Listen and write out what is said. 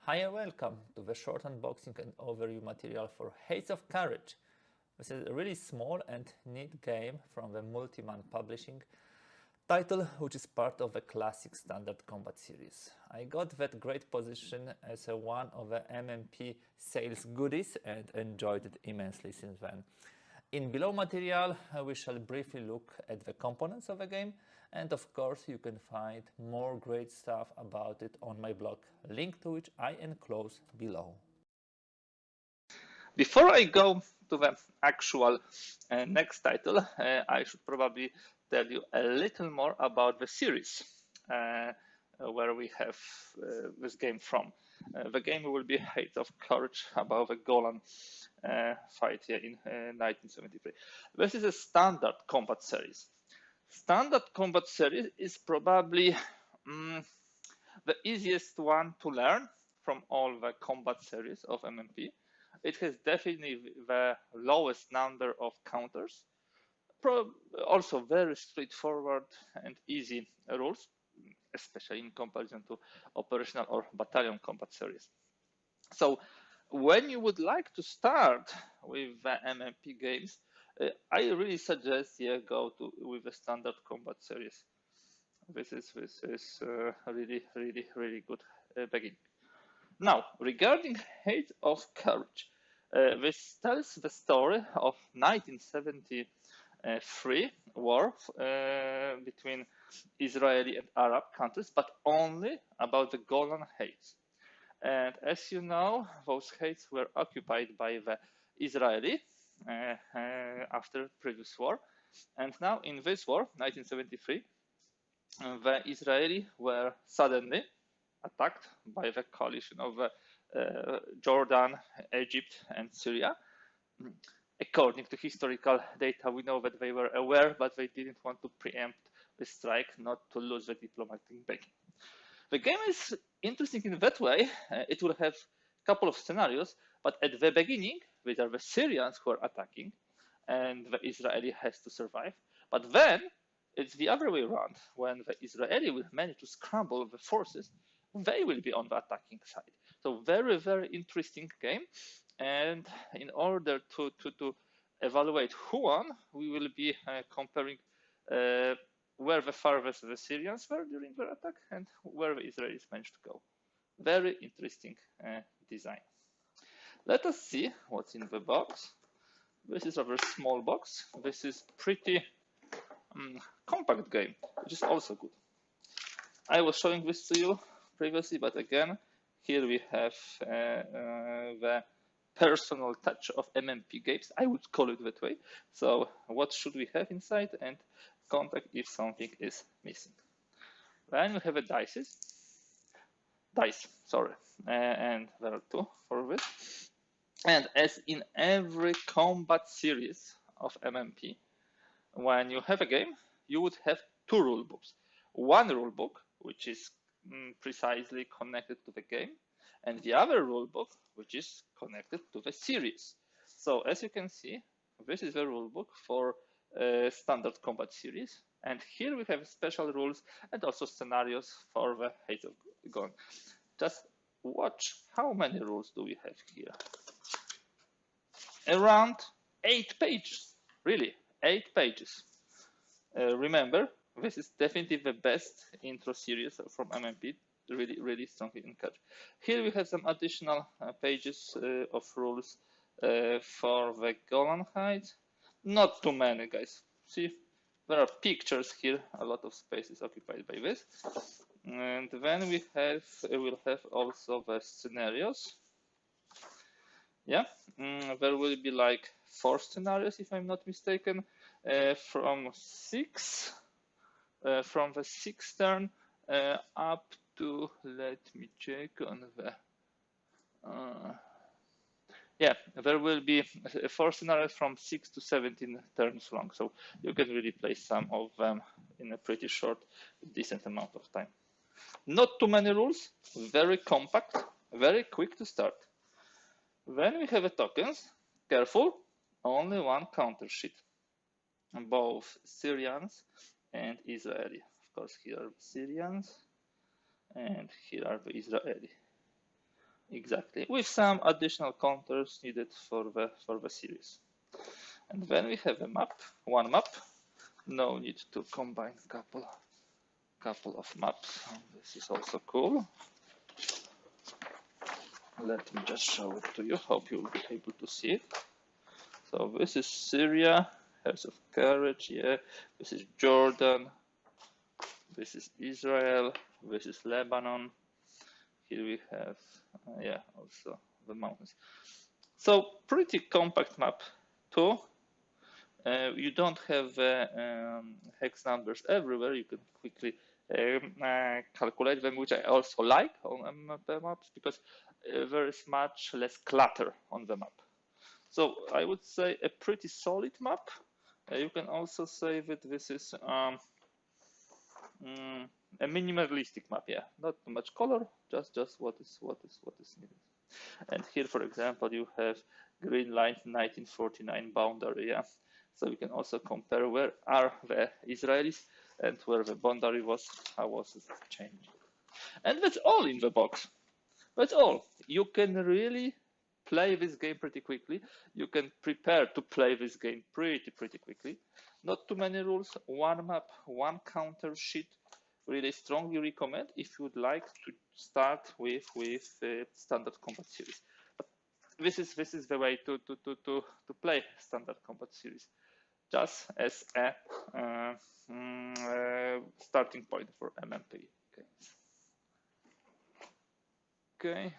Hi and welcome to the short unboxing and overview material for Heights of Courage. This is a really small and neat game from the Multiman Publishing title, which is part of the classic standard combat series. I got that great position as one of the MMP sales goodies and enjoyed it immensely since then. In below material, we shall briefly look at the components of the game, and of course you can find more great stuff about it on my blog, link to which I enclose below. Before I go to the actual next title, I should probably tell you a little more about the series where we have this game from. The game will be Heights of Courage, about the Golan fight here in 1973. This is a standard combat series. Standard combat series is probably the easiest one to learn from all the combat series of MMP. It has definitely the lowest number of counters, also very straightforward and easy rules, especially in comparison to operational or battalion combat series. So when you would like to start with the MMP games, I really suggest you go with the standard combat series. This is really good beginning. Now, regarding Heights of Courage, this tells the story of 1973 war between Israeli and Arab countries, but only about the Golan Heights. And as you know, those heights were occupied by the Israeli after previous war. And now in this war, 1973, the Israeli were suddenly attacked by the coalition of Jordan, Egypt, and Syria. According to historical data, we know that they were aware, but they didn't want to preempt the strike, not to lose the diplomatic backing. The game is interesting in that way. It will have a couple of scenarios, but at the beginning, these are the Syrians who are attacking, and the Israeli has to survive. But then it's the other way around. When the Israeli will manage to scramble the forces, they will be on the attacking side. So very, very interesting game. And in order to evaluate who won, we will be comparing where the farthest the Syrians were during their attack and where the Israelis managed to go. Very interesting design. Let us see what's in the box. This is a very small box. This is pretty compact game, which is also good. I was showing this to you previously, but again, here we have the personal touch of MMP games. I would call it that way. So what should we have inside, and contact if something is missing. Then we have a dice, and there are two for this. And as in every combat series of MMP, when you have a game, you would have two rule books. One rule book, which is precisely connected to the game, and the other rule book, which is connected to the series. So as you can see, this is the rule book for standard combat series. And here we have special rules and also scenarios for the Heights of Golan. Just watch how many rules do we have here. Around 8 pages, really, 8 pages. Remember, this is definitely the best intro series from MMP. Really strongly encouraged. Here we have some additional pages of rules for the Golan Heights. Not too many, guys. See, there are pictures here. A lot of space is occupied by this. And then we'll have also the scenarios. Yeah, there will be like 4 scenarios, if I'm not mistaken, from the 6th turn up to, let me check on the, there will be 4 scenarios from 6 to 17 turns long. So you can really play some of them in a pretty short, decent amount of time. Not too many rules, very compact, very quick to start. Then we have the tokens. Careful, only one counter sheet. Both Syrians and Israeli. Of course, here are the Syrians and here are the Israeli. Exactly, with some additional counters needed for the series. And then we have a map, one map. No need to combine couple of maps. This is also cool. Let me just show it to you. Hope you'll be able to see it. So this is Syria, House of Courage. Yeah, this is Jordan. This is Israel. This is Lebanon. Here we have, yeah, also the mountains. So pretty compact map too. You don't have hex numbers everywhere. You can quickly calculate them, which I also like on maps because there is much less clutter on the map. So I would say a pretty solid map. You can also say that this is a minimalistic map. Yeah, not too much color, just what is needed. And here, for example, you have green line 1949 boundary. Yeah, so we can also compare where are the Israelis and where the boundary was, how was it changing. And that's all in the box. That's all. You can really play this game pretty quickly. You can prepare to play this game pretty quickly. Not too many rules, one map, one counter sheet. Really strongly recommend if you'd like to start with standard combat series. But this is the way to play standard combat series, just as a starting point for MMP games. Okay,